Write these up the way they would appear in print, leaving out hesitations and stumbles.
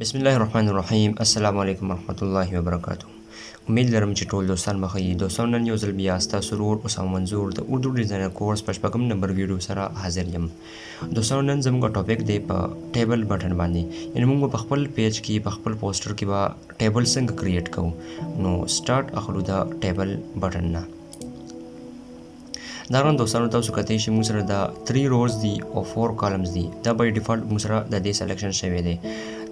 بسم الله الرحمن الرحیم. السلام علیکم ورحمۃ الله وبرکاتہ. امید لرم چې ټول دوستان به ښه یي. دوستان نن یو ځل بیا ستاسو ورور اسامه منظور د اردو ډیزاینر کورس په شپږم نمبر ویډیو سره حاضر یم. دوستان نن زموږ ټاپک دی په ټیبل بټن باندې. یعنې موږ په خپل پیج کې په خپل پوسټر کې به ټیبل څنګه کریټ کوو. نو سٹارټ اخلو د ټیبل بټن نه. دا رن دوستانو تاسو کتئ چې موږ سره دا 3 روز دي او 4 کالمز دي. دا بای ډیفالت موږ سره د دې سلیکشن شوی دی.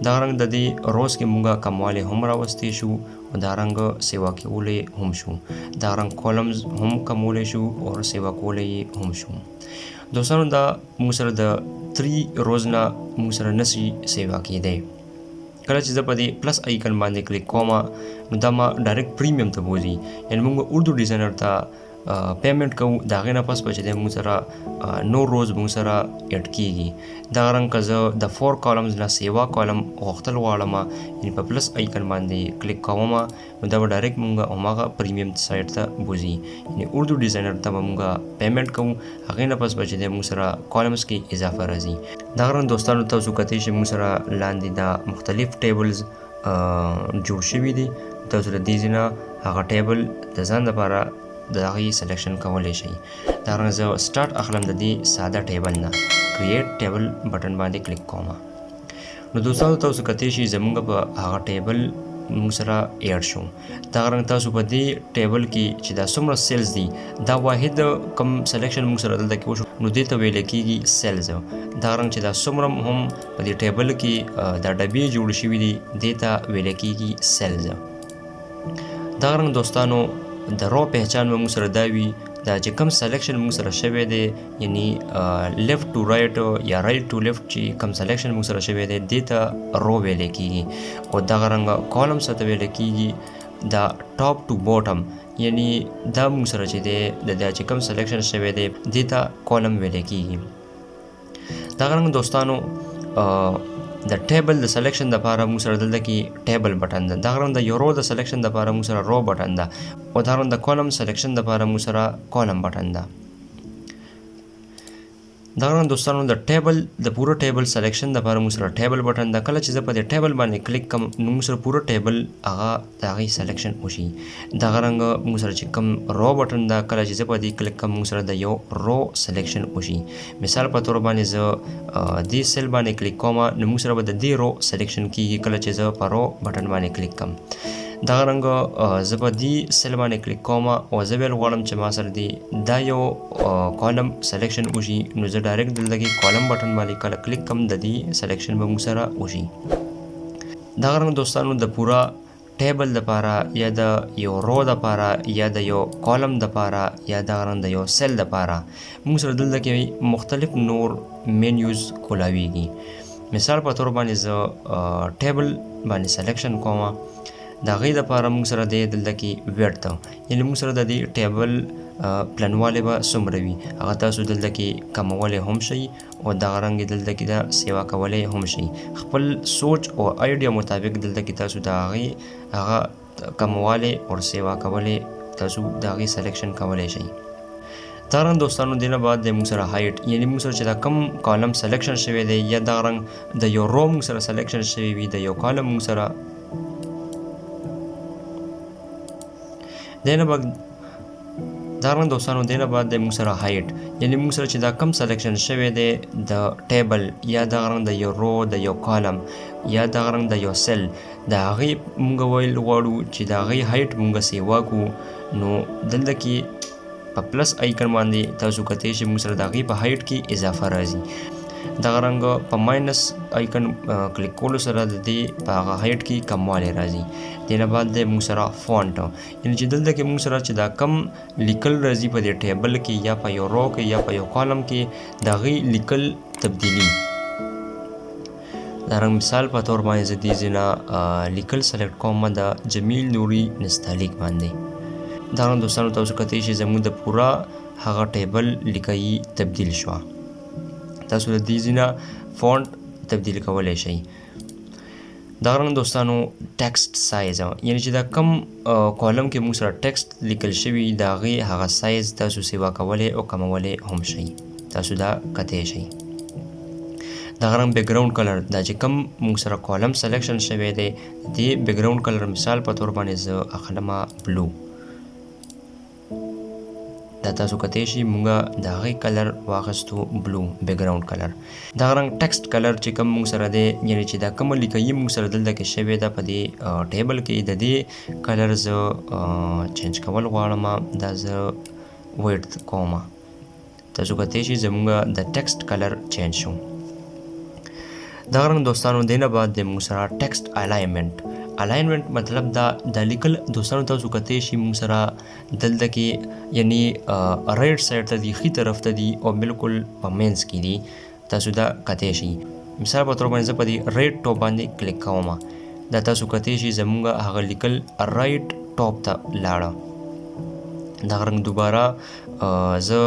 دا رنګ د دې روز کې موږ کموالی هم راوستی شو او دا رنګ سیوا کولی هم شو. دا رنګ کالمز هم کمولی شو او سیوا کولی هم شو. دوستانو دا موږ سره د 3 روز نه موږ سره نشي سیوا کېدی. کله چې زه په دې پلس آیکن باندې کلیک کوم نو دا ما ډایرکټ پریمیم ته بوځي. یعنې موږ اردو ډیزاینر ته پیمنټ کوو، د هغې نه پس به چې دی موږ سره نور روز موږ سره ایډ کېږي. دغه رنګ که زه د 4 کالمز نه سیوا کالم غوښتل غواړم، یعنې په پلس آیکن باندې کلیک کوم نو دا به ډایرکټ موږ هماغه پریمیم سایټ ته بوځي. یعنې اردو ډیزاینر ته به موږ پیمنټ کوو، هغې نه پس به چې دی موږ سره کالمز کې اضافه راځي. دغه رنګ دوستانو تاسو کتئ چې موږ سره لاندې دا مختلف ټیبلز جوړ شوي دي. تاسو د دې ځای هغه ټیبل د ځان لپاره د هغې سلیکشن کولی شئ. دا رنګ زه سټارټ اخلم د دې ساده ټیبل نه. کریټ ټیبل بټن باندې کلیک کوم. نو دوستانو تاسو کتئ چې زموږ په هغه ټیبل موږ سره ایډ شو. دا رنګ تاسو په دې ټیبل کې چې دا څومره سیلز دي، دا واحد کم سلیکشن موږ سره دلته کې وشو نو دې ته ویل کېږي سیلز. دا رنګ چې دا څومره هم په دې ټیبل کې دا ډبې جوړ شوي دي دې ته ویل کېږي سیلز. دا رنګ دوستانو د رو پہچان به موږ سره دا وي، دا چې کم سلیکشن موږ سره شوی دی، یعنی لیفت ټو رایټ یا رایټ ټو لیفت چې کم سلیکشن موږ سره شوی دی دې ته رو ویلی کېږي. او دغه رنګه کالم څه ته ویلی کېږي، دا ټاپ ټو باټم، یعنی دا موږ سره چې دی د دا چې کم سلیکشن شوی دی دې ته کالم ویلی کېږي. دغه رنګ دوستانو د ټیبل د سلیکشن دپاره موږ سره دلته کې ټیبل بټن ده. دغه رنګ د یو رو د سلیکشن دپاره موږ سره رو بټن ده. او دا رنګ د کالم سلیکشن دپاره موږ سره کالم بټن ده. دغه رنګ دوستانو د ټیبل د پوره ټیبل سلیکشن دپاره موږ سره ټیبل بټن ده. کله چې زه په دې ټیبل باندې کلیک کوم نو موږ سره پوره ټیبل هغه د هغې سلیکشن وشي. دغه رنګ موږ سره چې کوم رو بټن ده، کله چې زه په دې کلیک کوم موږ سره د یو رو سلیکشن وشي. مثال په تور باندې زه دې سیل باندې کلیک کوم نو موږ سره به د دې رو سلیکشن کېږي کله چې زه په رو بټن باندې کلیک کوم. دغه رنګ زه په دې سیل باندې کلیک کوم او زه ویل غواړم چې ما سره دی دا یو کالم سلیکشن وشي نو زه ډایرکټ دلته کې کالم بټن باندې کله کلیک کوم د دې سلیکشن به موږ سره وشي. دغه رنګ دوستانو د پوره ټیبل دپاره یا د یو رو دپاره یا د یو کالم دپاره یا دغه رنګ د یو سیل دپاره موږ سره دلته کې مختلف نور مینیوز کولاویږي. مثال په تور باندې زه ټیبل باندې سلیکشن کوم، د هغې دپاره موږ سره دی دلته کې ویډ ته، یعنې موږ سره د دې ټیبل پلنوالی به څومره وي هغه تاسو دلته کې کمولی هم شئ او دغه رنګ دلته کې دا سیوا کولی هم شئ. خپل سوچ او آیډیا مطابق دلته کې تاسو د هغې هغه کموالی او سیوا کولی تاسو د هغې سلیکشن کولی شئ. دا رنګ دوستانو دې نه بعد د موږ سره هایټ، یعنې موږ سره چې دا کم کالم سلیکشن شوی دی یا دغه رنګ د یو رو موږ سره سلیکشن شوی وي، د یو کالم موږ سره دینه بعد دا رنګ دوستانو دینه بعد د موږ سره هایټ، یعنې موږ سره چې دا کم سلیکشن شوی دی د ټیبل یا دغه رنګ د یو رو د یو کالم یا دغه رنګ د یو سیل د هغې موږ ویل غواړو چې د هغې هایټ موږ سیوا کړو. نو دلته کې په پلس آیکن باندې تاسو کتئ چې موږ سره د هغې په هایټ کې اضافه راځي. دغه رنګ په ماینس آیکن کلیک کولو سره د دې په هغه هایټ کې کموالی راځي. دې نه بعد د موږ سره فونټ، یعنې چې دلته کې موږ سره چې دا کم لیکل راځي په دې ټیبل کې یا په یو رو کې یا په یو کالم کې د هغې لیکل تبدیلي. دا رنګ مثال په طور باندې زه دې ځای نه لیکل سلیکټ کوم د جمیل نوري نستعلیق باندې. دا رنګ دوستانو تاسو کتئ چې زموږ د پوره هغه ټیبل لیکایي تبدیل شوه. تاسو د دې ځای نه فونټ تبدیل کولی شئ. دغه رنګ دوستانو ټیکسټ سایز، یعنې چې دا کم کالم کې موږ سره ټیکسټ لیکل شوي د هغې هغه سایز تاسو سیوا کولی او کمولی هم شئ. تاسو دا کتلی شئ. دغه رنګ بیک ګراوند کلر دا چې کوم موږ سره کالم سلیکشن شوی دی د بیک ګراوند کلر مثال په تور باندې زه اخلم بلو دا تاسو کتای شي مونږه د هغې کلر واخیستو بلو بیک ګراوند کلر دغه رنګ ټیکسټ کلر چې کوم مونږ سره دی یعنې چې دا کومه لیکایي مونږ سره دلته کې شوې ده په دې ټیبل کې د دې کلر زه چینج کول غواړم دا زه ویډ کوم تاسو کتای شي زمونږ د ټیکسټ کلر چینج شو دغه رنګ دوستانو دینه بعد د مونږ سره ټیکسټ الاینمنټ الاینمنٹ مطلب دا لیکل دوستانو تاسو کتای شي مونږ سره دلته کې یعنی رایټ سایډ ته دی ښي طرف ته دی او بالکل په مینس کې دی تاسو دا کتای شي مثال په تور باندې زه په دې رایټ ټاپ باندې کلیک کوم دا تاسو کتای شي زمونږ هغه لیکل رایټ ټاپ ته لاړه دغه رنګ دوباره زه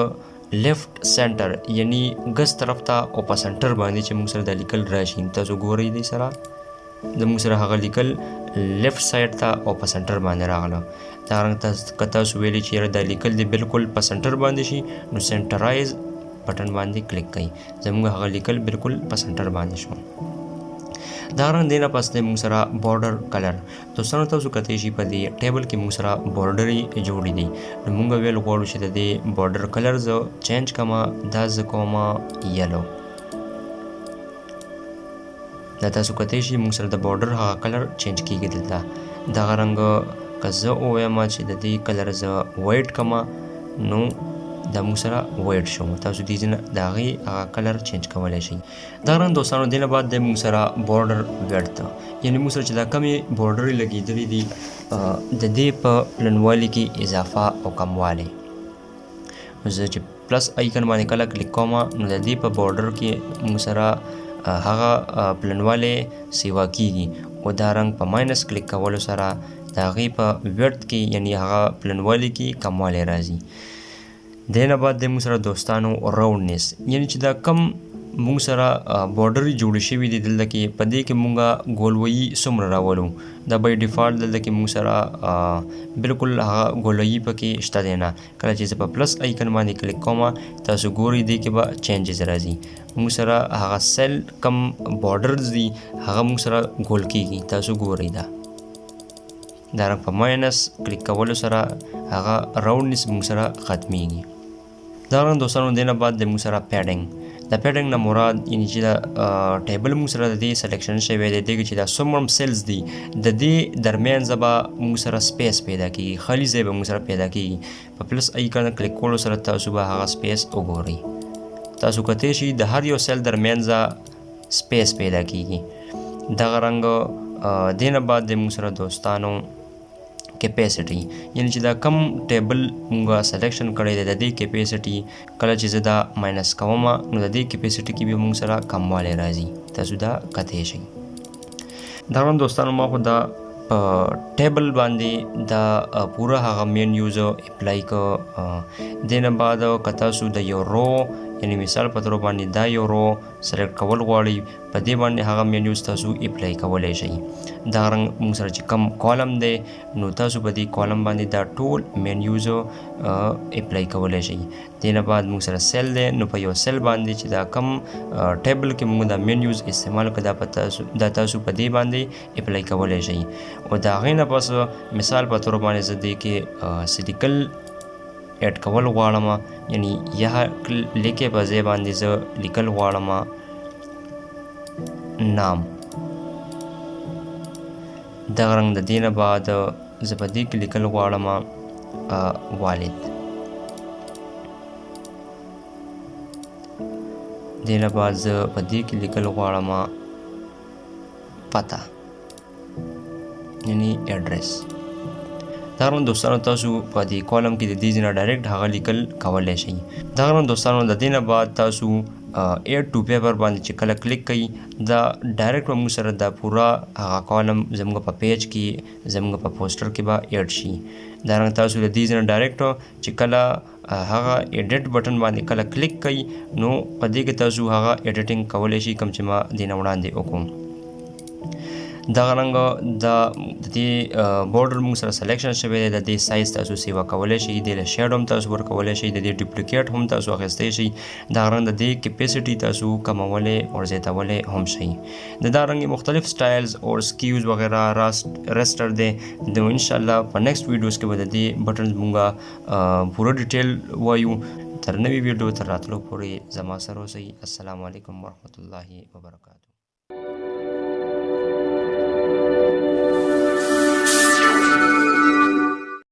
لیفټ سنټر یعنی ګس طرف ته او په سنټر باندې چې مونږ سره دا لیکل راشي تاسو ګورئ دی سره د موږ سره هغه لیکل لیفټ سایډ ته او په سنټر باندې راغله دا رنګ که تاسو ویلي چې یاره دا لیکل دی بالکل په سنټر باندې شي نو سنټرایز بټن باندې کلیک کړئ زموږ هغه لیکل بالکل په سنټر باندې شو دا رنګ دی نه پس دی موږ سره بارډر کلر دوستانو تاسو کتای شي په دې ټیبل کې موږ سره بارډر یې جوړې دي نو موږ ویل غواړو چې د دې بارډر کلر زه چینج کوم دا زه کوم یلو دا تاسو کتای شي موږ سره د بارډر هغه کلر چینج کیږي دلته دغه رنګ که زه ووایم چې د دې کلر زه وایټ کوم نو دا موږ سره وایټ شو تاسو دې ځینه د هغې هغه کلر چینج کولی شئ دغه رنګ دوستانو دې نه بعد دی موږ سره بارډر ویډت یعنې موږ سره چې دا کمې بارډرې لګېدلې دي د دې په پلنوالي کې اضافه او کموالی زه چې پلس آیکن باندې کله کلیک کوم نو د دې په بارډر کې موږ سره هغه پلنوالی سیوا کیږي او دا رنګ په ماینس کلیک کولو سره د هغې په ویډت کې یعنی هغه پلنوالی کې کموالی راځي دې نه بعد د موږ سره دوستانو راونډنس یعنی چې دا کم موږ سره بارډرې جوړې شوي دي دلته کې په دې کې موږ ګولویي څومره راولو دا بای ډیفالټ دلته کې موږ سره بالکل هغه ګولویي پکې شته دی نه کله چې زه په پلس آیکن باندې کلیک کوم تاسو ګورئ دې کې به چینجز راځي موږ سره هغه سیل کم بارډرز دي هغه موږ سره ګول کیږي تاسو ګورئ دا رنګ په ماینس کلیک کولو سره هغه راونډنس موږ سره ختمیږي دا رنګ دوستانو دې نه بعد د موږ سره پیډنګ د پیډنګ نه مراد یعنې چې دا ټیبل موږ سره د دې سلیکشن شوی دی دې کې چې دا څومره سیلز دي د دې درمیان به موږ سره سپیس پیدا کیږي خالي ځای به موږ سره پیدا کیږي په پلس آیکن کلیک کولو سره تاسو به هغه سپیس وګورئ تاسو کتای شي د هر یو سیل درمیان سپیس پیدا کیږي دغه رنګ دې نه بعد د موږ سره دوستانو کیپیسټي یعنی چې دا کم ټیبل موږ سلیکشن کړی دی د دې کیپیسټي کله چې زه دا ماینس کوم نو د دې کیپیسټي کې به موږ سره کموالی راځي تاسو دا کتای شئ دا رنګ دوستانو ما خو دا ټیبل باندې دا پوره هغه مین یوز اپلای که دې نه بعد که تاسو د یو رو یعنی مثال په تور باندې دا یو رو سلیکټ کول غواړئ په دې باندې هغه مینیوز تاسو اپلای کولی شئ دا رنګ موږ سره چې کم کالم دی نو تاسو په دې کالم باندې دا ټول مینیوز اپلای کولی شئ دې نه بعد موږ سره سیل دی نو په یو سیل باندې چې دا کم ټیبل کې موږ دا مینیوز استعمال کړو دا تاسو په دې باندې اپلای کولی شئ او د هغې نه پس مثال په تور باندې زه دې کې سیډیکل ایډ کول غواړم یعنی یا لیکې په ځای باندې زه لیکل غواړم نام دغه رنګ د دې نه بعد زه په دې کې لیکل غواړم والد دې نه بعد زه په دې کې لیکل غواړم پته یعنی ایډریس دا رنګ دوستانو تاسو په دې کالم کې د دې ځای نه ډایرکټ هغه لیکل کولی شئ دا رنګ دوستانو د دې نه بعد تاسو ایډ ټو پیپر باندې چې کله کلیک کړئ دا ډایرکټ به موږ سره دا پوره هغه کالم زموږ په پیج کې زموږ په پوسټر کې به ایډ شي دا رنګ تاسو د دې ځای نه ډایرکټ چې کله هغه ایډیټ بټن باندې کله کلیک کړئ نو په دې کې تاسو هغه ایډیټینګ کولی شئ کوم چې ما دې نه وړاندې وکړم دغه رنګ د دې بورډر موږ سره سلیکشن شوی دی. د دې سایز تاسو سیوا کولی شئ، د له شیډ هم تاسو ورکولی شئ، د دې ډپلیکیټ هم تاسو اخیستی شئ. دغه رنګ د دې کیپیسټي تاسو کمولی او زیاتولی هم شئ. د دا رنګ مختلف سټایلز او سکیوز وغیرہ رسټر دی. د انشاءالله په نیکسټ ویډیوز کې به د دې بټنز مونږه پوره ډیټیل وایو. تر نوې ویډیو تر راتلو پورې زما سره اوسئ. السلام علیکم ورحمت الله وبرکاته.